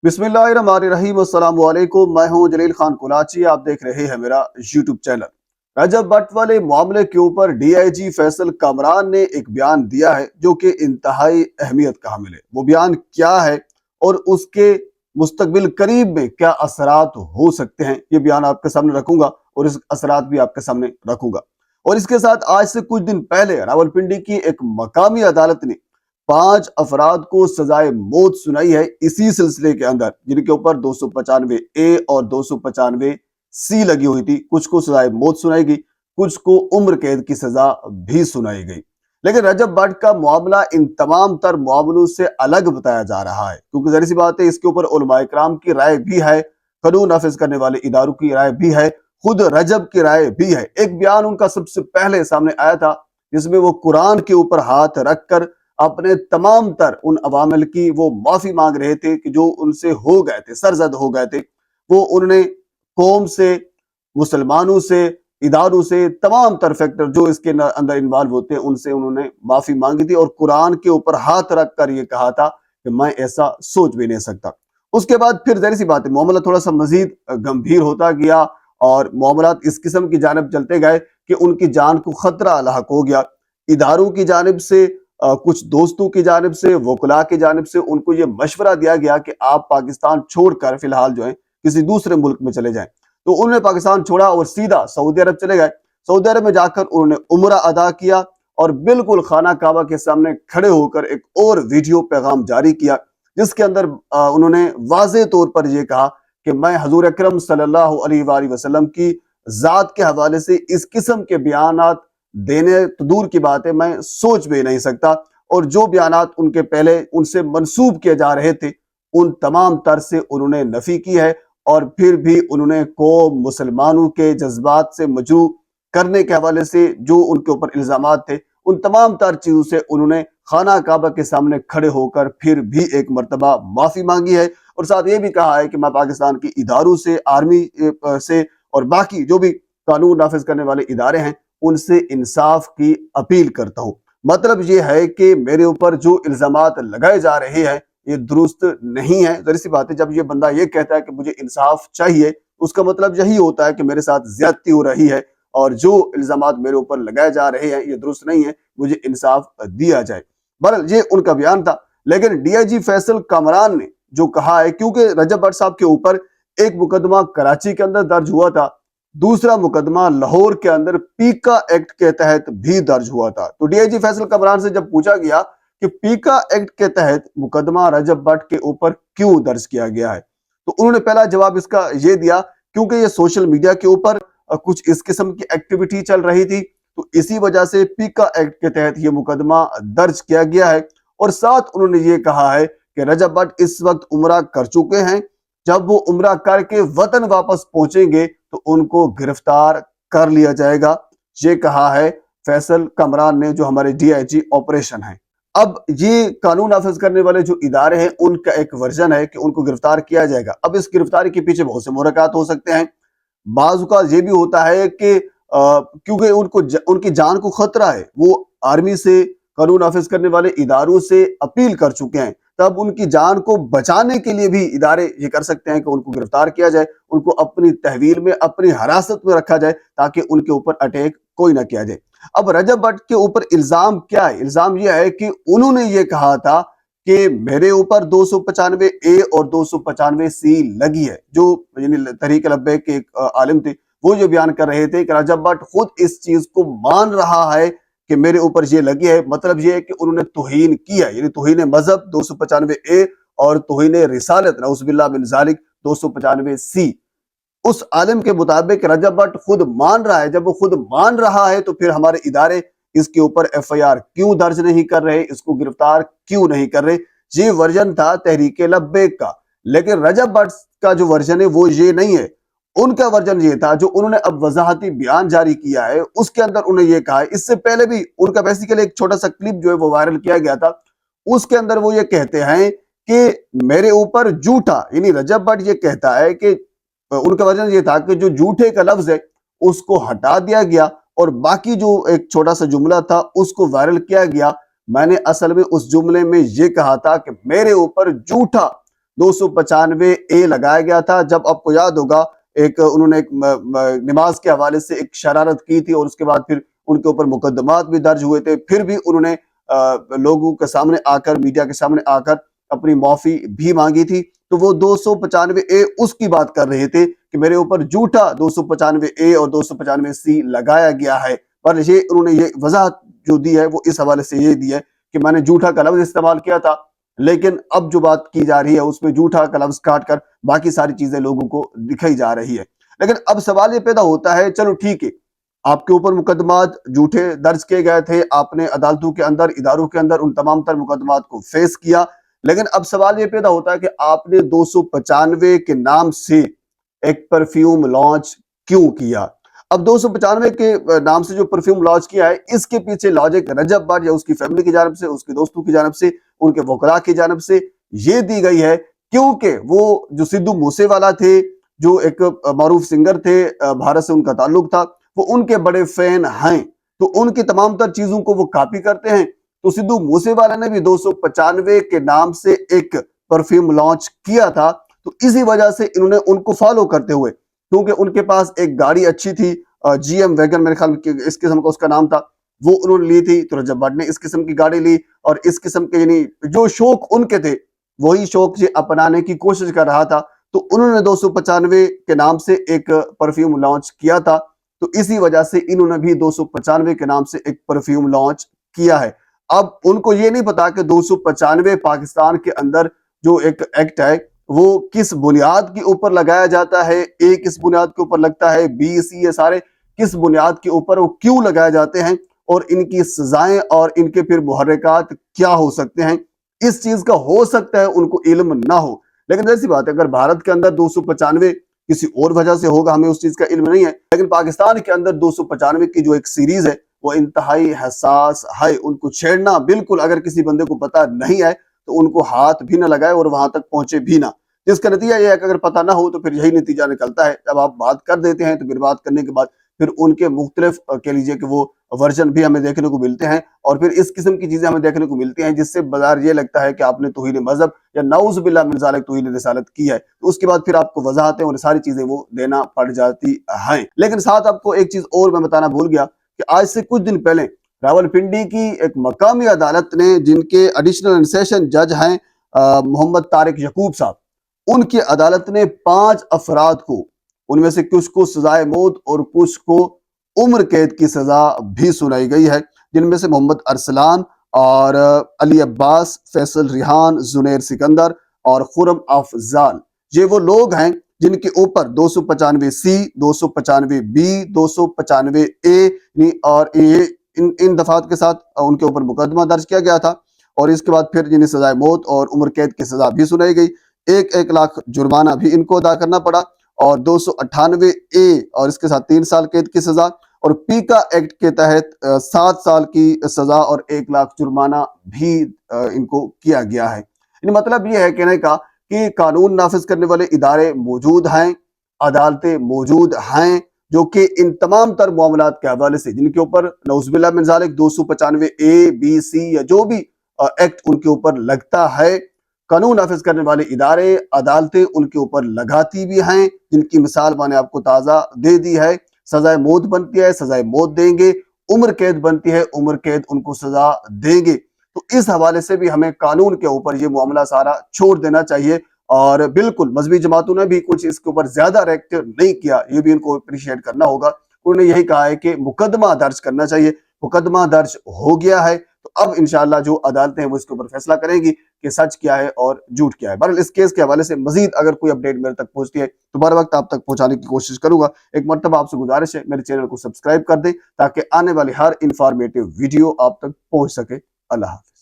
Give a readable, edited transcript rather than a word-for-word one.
बिस्मिल्लाहिर्रहमानिर्रहीम। अस्सलाम वालेकुम। मैं हूं जलील खान कुलाची। आप देख रहे हैं मेरा यूट्यूब चैनल। रजब भट्ट वाले मामले के ऊपर डीआईजी फैसल कामरान ने एक बयान दिया है जो कि इंतहाई अहमियत का हामिल है। वो बयान क्या है और उसके मुस्तकबिल करीब में क्या असरात हो सकते हैं, ये बयान आपके सामने रखूंगा और इस असरात भी आपके सामने रखूंगा। और इसके साथ आज से कुछ दिन पहले रावलपिंडी की एक मकामी अदालत ने 5 अफराद को सजाए मौत सुनाई है इसी सिलसिले के अंदर, जिनके ऊपर 295A और 295C लगी हुई थी। कुछ को सजाए मौत सुनाई गई, कुछ को उम्र कैद की सजा भी सुनाई गई। लेकिन रजब भट्ट का मामला इन तमाम तर मामलों से अलग बताया जा रहा है, क्योंकि ज़ाहिर सी बात है इसके ऊपर उलमाए किराम की राय भी है, कानून नाफिज करने वाले इदारों की राय भी है, खुद रजब की राय भी है। एक बयान उनका सबसे पहले सामने आया था जिसमें वो कुरान के ऊपर हाथ रखकर अपने तमाम तर उन अवामिल की वो माफी मांग रहे थे कि जो उनसे हो गए थे, सरजद हो गए थे। वो उन्होंने कौम से, मुसलमानों से, इदारों से, तमाम तर फैक्टर जो इसके अंदर इन्वॉल्व होते हैं उनसे उन्होंने माफी मांगी थी और कुरान के ऊपर हाथ रख कर ये कहा था कि मैं ऐसा सोच भी नहीं सकता। उसके बाद फिर जाहिर सी बात है मामला थोड़ा सा मजीद गंभीर होता गया और मामला इस किस्म की जानिब चलते गए कि उनकी जान को खतरा लाहक हो गया। इदारों की जानिब से, कुछ दोस्तों की जानिब से, वकला की जानिब से उनको ये मशवरा दिया गया कि आप पाकिस्तान छोड़कर फिलहाल जो है किसी दूसरे मुल्क में चले जाएं। तो उन्होंने पाकिस्तान छोड़ा और सीधा सऊदी अरब चले गए। सऊदी अरब में जाकर उन्होंने उम्रा अदा किया और बिल्कुल खाना काबा के सामने खड़े होकर एक और वीडियो पैगाम जारी किया, जिसके अंदर उन्होंने वाज़े तौर पर यह कहा कि मैं हजूर अकरम सल्लल्लाहु अलैहि वसल्लम की जात के हवाले से इस किस्म के बयानात देने तो दूर की बात है, मैं सोच भी नहीं सकता। और जो बयानात उनके पहले उनसे मंसूब किए जा रहे थे उन तमाम तर से उन्होंने नफी की है। और फिर भी उन्होंने कौम मुसलमानों के जज्बात से मजरू करने के हवाले से जो उनके ऊपर इल्जामात थे उन तमाम तर चीजों से उन्होंने खाना काबा के सामने खड़े होकर फिर भी एक मर्तबा माफी मांगी है। और साथ ये भी कहा है कि मैं पाकिस्तान के इदारों से, आर्मी से और बाकी जो भी कानून नाफिज करने वाले इदारे हैं उनसे इंसाफ की अपील करता हूं। मतलब ये है कि मेरे ऊपर जो इल्जामात लगाए जा रहे हैं ये दुरुस्त नहीं है। जरी सी बात है, जब ये बंदा ये कहता है कि मुझे इंसाफ चाहिए, उसका मतलब यही होता है कि मेरे साथ ज्यादती हो रही है और जो इल्जामात मेरे ऊपर लगाए जा रहे हैं ये दुरुस्त नहीं है, मुझे इंसाफ दिया जाए। बहरहाल ये उनका बयान था। लेकिन डीआईजी फैसल कामरान ने जो कहा है, क्योंकि रजब भट्ट साहब के ऊपर एक मुकदमा कराची के अंदर दर्ज हुआ था, दूसरा मुकदमा लाहौर के अंदर पीका एक्ट के तहत भी दर्ज हुआ था। तो डीआईजी फैसल कामरान से जब पूछा गया कि पीका एक्ट के तहत मुकदमा रजब भट्ट के ऊपर क्यों दर्ज किया गया है, तो उन्होंने पहला जवाब इसका ये दिया क्योंकि ये सोशल मीडिया के ऊपर कुछ इस किस्म की एक्टिविटी चल रही थी, तो इसी वजह से पीका एक्ट के तहत ये मुकदमा दर्ज किया गया है। और साथ उन्होंने ये कहा है कि रजब भट्ट इस वक्त उम्रा कर चुके हैं, जब वो उम्रा करके वतन वापस पहुंचेंगे तो उनको गिरफ्तार कर लिया जाएगा। ये कहा है फैसल कामरान ने, जो हमारे डीआईजी ऑपरेशन है। अब ये कानून नाफिज करने वाले जो इदारे हैं उनका एक वर्जन है कि उनको गिरफ्तार किया जाएगा। अब इस गिरफ्तारी के पीछे बहुत से मुहरकात हो सकते हैं। बाज़ औक़ात ये भी होता है कि क्योंकि उनकी जान को खतरा है, वो आर्मी से, कानून नाफिज करने इदारों वाले इदारों से अपील कर चुके हैं, तब उनकी जान को बचाने के लिए भी इदारे ये कर सकते हैं कि उनको गिरफ्तार किया जाए, उनको अपनी तहवील में, अपनी हिरासत में रखा जाए ताकि उनके ऊपर अटैक कोई ना किया जाए। अब रजब भट्ट के ऊपर इल्जाम क्या है? इल्जाम यह है कि उन्होंने ये कहा था कि मेरे ऊपर 295A और 295C लगी है। जो यानी तहरीक लब्बैक के एक आलिम थे, वो ये बयान कर रहे थे कि रजब भट्ट खुद इस चीज को मान रहा है कि मेरे ऊपर ये लगी है। मतलब ये है कि उन्होंने तौहीन की है, यानी तौहीन मजहब 295A और तौहीन रिसालत नऊज़ुबिल्लाह मिन ज़ालिक 295C। उस आलिम के मुताबिक रजब भट्ट खुद मान रहा है। जब वो खुद मान रहा है तो फिर हमारे इदारे इसके ऊपर FIR क्यों दर्ज नहीं कर रहे, इसको गिरफ्तार क्यों नहीं कर रहे? ये वर्जन था तहरीक लब्बैक का। लेकिन रजब भट्ट का जो वर्जन है वो ये नहीं है। उनका वर्जन ये था जो उन्होंने अब वजाहती बयान जारी किया है, उसके अंदर उन्होंने ये कहा है। इससे पहले भी उनका बेसिकली एक छोटा सा क्लिप जो है वो वायरल किया गया था, उसके अंदर वो ये कहते हैं कि मेरे ऊपर झूठा, यानी रजब भट्ट ये कहता है कि उनका वर्जन ये था कि जो झूठे का लफ्ज है उसको हटा दिया गया और बाकी जो एक छोटा सा जुमला था उसको वायरल किया गया। मैंने असल में उस जुमले में ये कहा था कि मेरे ऊपर झूठा 295A लगाया गया था। जब آپ کو یاد ہوگا انہوں نے ایک نماز کے حوالے سے ایک شرارت کی تھی اور اس کے بعد پھر ان کے اوپر مقدمات بھی درج ہوئے تھے، پھر بھی انہوں نے لوگوں کے سامنے آ کر، میڈیا کے سامنے آ کر اپنی معافی بھی مانگی تھی۔ تو وہ 295A اس کی بات کر رہے تھے کہ میرے اوپر جھوٹا 295A اور 295C لگایا گیا ہے، پر یہ انہوں نے یہ وضاحت جو دی ہے وہ اس حوالے سے یہ دی ہے کہ میں نے جھوٹا کا لفظ استعمال کیا تھا، لیکن اب جو بات کی جا رہی ہے اس میں جھوٹا کا لفظ کاٹ کر باقی ساری چیزیں لوگوں کو دکھائی جا رہی ہے۔ لیکن اب سوال یہ پیدا ہوتا ہے، چلو ٹھیک ہے، آپ کے اوپر مقدمات جھوٹے درج کیے گئے تھے، آپ نے عدالتوں کے اندر، اداروں کے اندر ان تمام تر مقدمات کو فیس کیا، لیکن اب سوال یہ پیدا ہوتا ہے کہ آپ نے 295 کے نام سے ایک پرفیوم لانچ کیوں کیا؟ اب 295 کے نام سے جو پرفیوم لانچ کیا ہے، اس کے پیچھے لاجک رجب بٹ یا اس کی فیملی کی جانب سے، اس کے دوستوں کی جانب سے، ان کے وکلاء کی جانب سے یہ دی گئی ہے کیونکہ وہ جو سدھو موسے والا تھے، جو ایک معروف سنگر تھے، بھارت سے ان کا تعلق تھا، وہ ان کے بڑے فین ہیں، تو ان کی تمام تر چیزوں کو وہ کاپی کرتے ہیں۔ تو سدھو موسے والا نے بھی 295 کے نام سے ایک پرفیوم لانچ کیا تھا، تو اسی وجہ سے انہوں نے ان کو فالو کرتے ہوئے، کیونکہ ان کے پاس ایک گاڑی اچھی تھی، جی ایم ویگن میرے خیال میں اس قسم کا اس کا نام تھا، وہ انہوں نے لی تھی، تو رجب بٹ نے اس قسم کی گاڑی لی، اور اس قسم کے یعنی جو شوق ان کے تھے وہی شوق یہ اپنانے کی کوشش کر رہا تھا، تو انہوں نے 295 کے نام سے ایک پرفیوم لانچ کیا تھا، تو اسی وجہ سے انہوں نے بھی 295 کے نام سے ایک پرفیوم لانچ کیا ہے۔ اب ان کو یہ نہیں پتا کہ 295 پاکستان کے اندر جو ایک ایکٹ ہے وہ کس بنیاد کے اوپر لگایا جاتا ہے، اے کس بنیاد کے اوپر لگتا ہے، بی سی یہ سارے کس بنیاد کے اوپر وہ کیوں لگائے جاتے ہیں، اور ان کی سزائیں اور ان کے پھر محرکات کیا ہو سکتے ہیں، اس چیز کا ہو سکتا ہے ان کو علم نہ ہو۔ لیکن ایسی بات ہے، اگر بھارت کے اندر 295 کسی اور وجہ سے ہوگا، ہمیں اس چیز کا علم نہیں ہے، لیکن پاکستان کے اندر 295 کی جو ایک سیریز ہے وہ انتہائی حساس ہے، ان کو چھیڑنا بالکل، اگر کسی بندے کو پتہ نہیں ہے تو ان کو ہاتھ بھی نہ لگائے اور وہاں تک پہنچے بھی نہ۔ جس کا نتیجہ یہ ہے کہ اگر پتہ نہ ہو تو پھر یہی نتیجہ نکلتا ہے، جب آپ بات کر دیتے ہیں تو پھر بات کرنے کے بعد پھر ان کے مختلف کہہ لیجئے کہ وہ ورژن بھی ہمیں دیکھنے کو ملتے ہیں، اور پھر اس قسم کی چیزیں ہمیں دیکھنے کو ملتی ہیں جس سے بظاہر یہ لگتا ہے کہ آپ نے توہین مذہب یا نعوذ باللہ من ذالک توہین رسالت کی ہے، تو اس کے بعد پھر آپ کو وضاحتیں اور ساری چیزیں وہ دینا پڑ جاتی ہیں۔ لیکن ساتھ آپ کو ایک چیز اور میں بتانا بھول گیا کہ آج سے کچھ دن پہلے راولپنڈی کی ایک مقامی عدالت نے، جن کے ایڈیشنل اینڈ سیشن جج ہیں محمد طارق یعقوب صاحب، ان کی عدالت نے 5 افراد کو، ان میں سے کچھ کو سزائے موت اور کچھ کو عمر قید کی سزا بھی سنائی گئی ہے، جن میں سے محمد ارسلان اور علی عباس، فیصل ریحان، زنیر سکندر اور خرم افضال، یہ وہ لوگ ہیں جن کے اوپر 295C، 295B، 295A اور ان دفعات کے ساتھ ان کے اوپر مقدمہ درج کیا گیا تھا، اور اس کے بعد پھر جنہیں سزائے موت اور عمر قید کی سزا بھی سنائی گئی، 1 لاکھ جرمانہ بھی ان کو ادا کرنا پڑا، اور 298A اور اس کے ساتھ 3 سال قید کی سزا، اور پیکا ایکٹ کے تحت 7 سال کی سزا اور 1 لاکھ جرمانہ بھی ان کو کیا گیا ہے۔ یعنی مطلب یہ ہے کہنے کا کہ قانون نافذ کرنے والے ادارے موجود ہیں، عدالتیں موجود ہیں، جو کہ ان تمام تر معاملات کے حوالے سے، جن کے اوپر نعوذ باللہ من ذالک 295A، B، C یا جو بھی ایکٹ ان کے اوپر لگتا ہے، قانون نافذ کرنے والے ادارے، عدالتیں ان کے اوپر لگاتی بھی ہیں، جن کی مثال میں نے آپ کو تازہ دے دی ہے۔ سزائے موت بنتی ہے، سزائے موت دیں گے، عمر قید بنتی ہے، عمر قید ان کو سزا دیں گے۔ تو اس حوالے سے بھی ہمیں قانون کے اوپر یہ معاملہ سارا چھوڑ دینا چاہیے، اور بالکل مذہبی جماعتوں نے بھی کچھ اس کے اوپر زیادہ ریئیکٹ نہیں کیا، یہ بھی ان کو اپریشیٹ کرنا ہوگا۔ انہوں نے یہی کہا ہے کہ مقدمہ درج کرنا چاہیے، مقدمہ درج ہو گیا ہے، تو اب انشاءاللہ جو عدالتیں ہیں وہ اس کے اوپر فیصلہ کریں گی کہ سچ کیا ہے اور جھوٹ کیا ہے۔ بہرحال اس کیس کے حوالے سے مزید اگر کوئی اپڈیٹ میرے تک پہنچتی ہے تو بر وقت آپ تک پہنچانے کی کوشش کروں گا۔ ایک مرتبہ آپ سے گزارش ہے میرے چینل کو سبسکرائب کر دیں تاکہ آنے والی ہر انفارمیٹیو ویڈیو آپ تک پہنچ سکے۔ اللہ حافظ۔